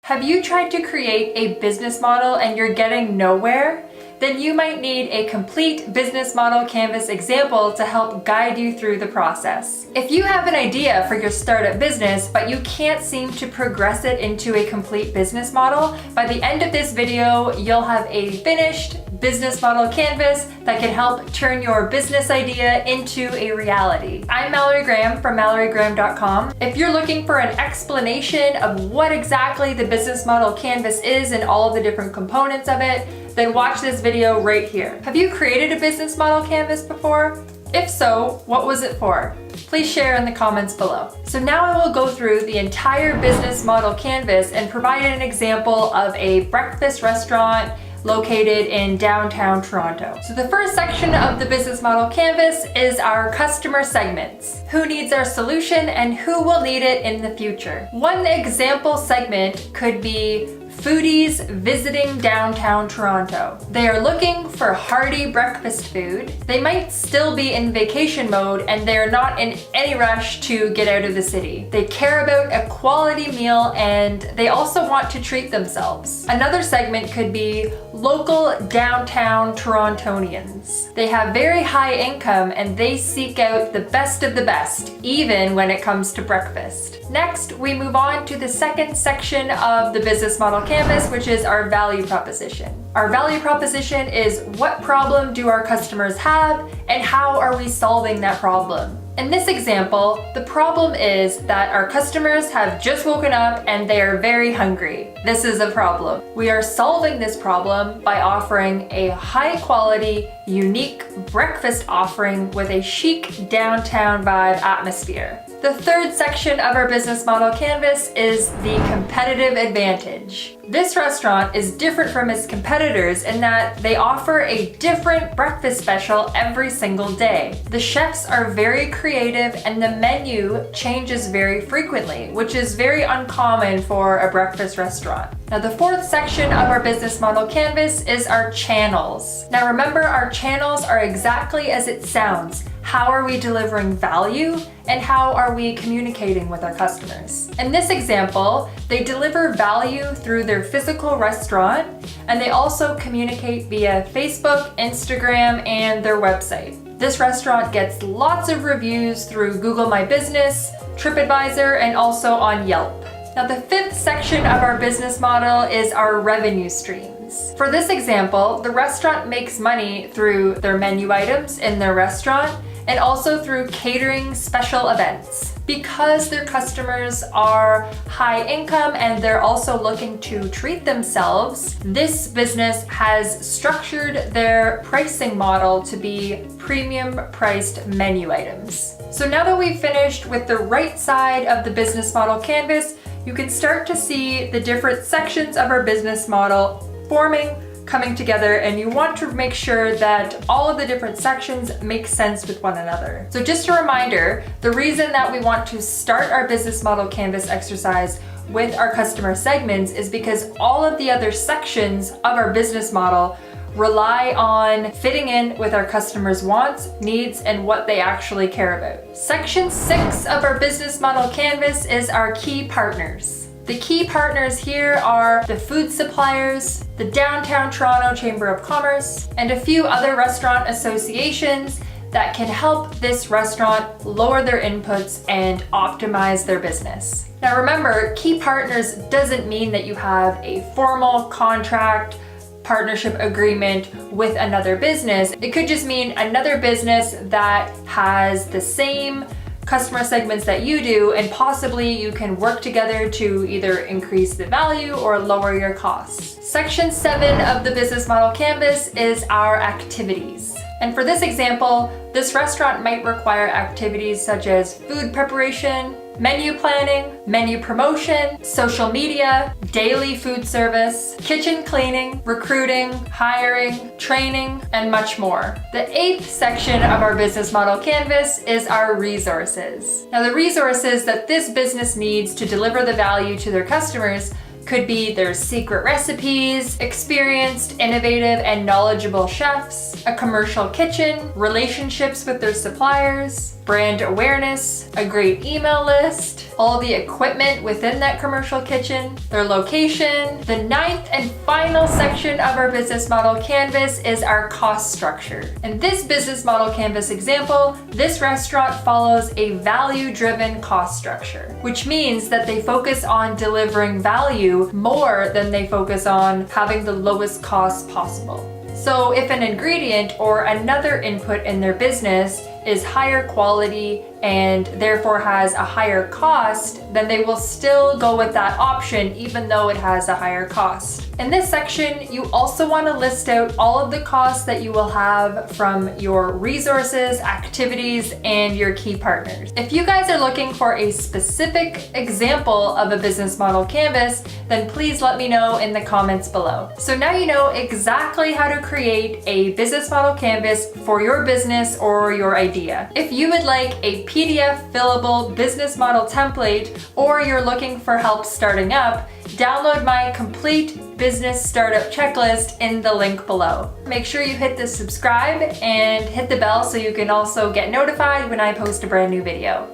Have you tried to create a business model and you're getting nowhere? Then you might need a complete business model canvas example to help guide you through the process. If you have an idea for your startup business, but you can't seem to progress it into a complete business model, by the end of this video, you'll have a finished business model canvas that can help turn your business idea into a reality. I'm Mallory Graham from MalloryGraham.com. If you're looking for an explanation of what exactly the business model canvas is and all of the different components of it, then watch this video right here. Have you created a business model canvas before? If so, what was it for? Please share in the comments below. So now I will go through the entire business model canvas and provide an example of a breakfast restaurant located in downtown Toronto. So the first section of the business model canvas is our customer segments. Who needs our solution and who will need it in the future? One example segment could be foodies visiting downtown Toronto. They are looking for hearty breakfast food. They might still be in vacation mode and they're not in any rush to get out of the city. They care about a quality meal and they also want to treat themselves. Another segment could be local downtown Torontonians. They have very high income and they seek out the best of the best, even when it comes to breakfast. Next, we move on to the second section of the business model canvas, which is our value proposition. Our value proposition is what problem do our customers have and how are we solving that problem? In this example, the problem is that our customers have just woken up and they are very hungry. This is a problem. We are solving this problem by offering a high quality, unique breakfast offering with a chic downtown vibe atmosphere. The third section of our business model canvas is the competitive advantage. This restaurant is different from its competitors in that they offer a different breakfast special every single day. The chefs are very creative and the menu changes very frequently, which is very uncommon for a breakfast restaurant. Now, the fourth section of our business model canvas is our channels. Now, remember, our channels are exactly as it sounds. How are we delivering value and how are we communicating with our customers? In this example, they deliver value through their physical restaurant and they also communicate via Facebook, Instagram, and their website. This restaurant gets lots of reviews through Google My Business, TripAdvisor, and also on Yelp. Now, the fifth section of our business model is our revenue streams. For this example, the restaurant makes money through their menu items in their restaurant and also through catering special events. Because their customers are high income and they're also looking to treat themselves, this business has structured their pricing model to be premium priced menu items. So now that we've finished with the right side of the business model canvas, you can start to see the different sections of our business model forming, coming together, and you want to make sure that all of the different sections make sense with one another. So just a reminder, the reason that we want to start our business model canvas exercise with our customer segments is because all of the other sections of our business model rely on fitting in with our customers' wants, needs, and what they actually care about. Section 6 of our business model canvas is our key partners. The key partners here are the food suppliers, the Downtown Toronto Chamber of Commerce, and a few other restaurant associations that can help this restaurant lower their inputs and optimize their business. Now remember, key partners doesn't mean that you have a formal contract, partnership agreement with another business. It could just mean another business that has the same customer segments that you do, and possibly you can work together to either increase the value or lower your costs. Section 7 of the business model canvas is our activities. And for this example, this restaurant might require activities such as food preparation, menu planning, menu promotion, social media, daily food service, kitchen cleaning, recruiting, hiring, training, and much more. The 8th section of our business model canvas is our resources. Now, the resources that this business needs to deliver the value to their customers could be their secret recipes, experienced, innovative, and knowledgeable chefs, a commercial kitchen, relationships with their suppliers, brand awareness, a great email list, all the equipment within that commercial kitchen, their location. The ninth and final section of our business model canvas is our cost structure. In this business model canvas example, this restaurant follows a value-driven cost structure, which means that they focus on delivering value more than they focus on having the lowest cost possible. So if an ingredient or another input in their business is higher quality and therefore has a higher cost, then they will still go with that option even though it has a higher cost. In this section, you also want to list out all of the costs that you will have from your resources, activities, and your key partners. If you guys are looking for a specific example of a business model canvas, then please let me know in the comments below. So now you know exactly how to create a business model canvas for your business or your idea. If you would like a PDF fillable business model template, or you're looking for help starting up, download my complete business startup checklist in the link below. Make sure you hit the subscribe and hit the bell so you can also get notified when I post a brand new video.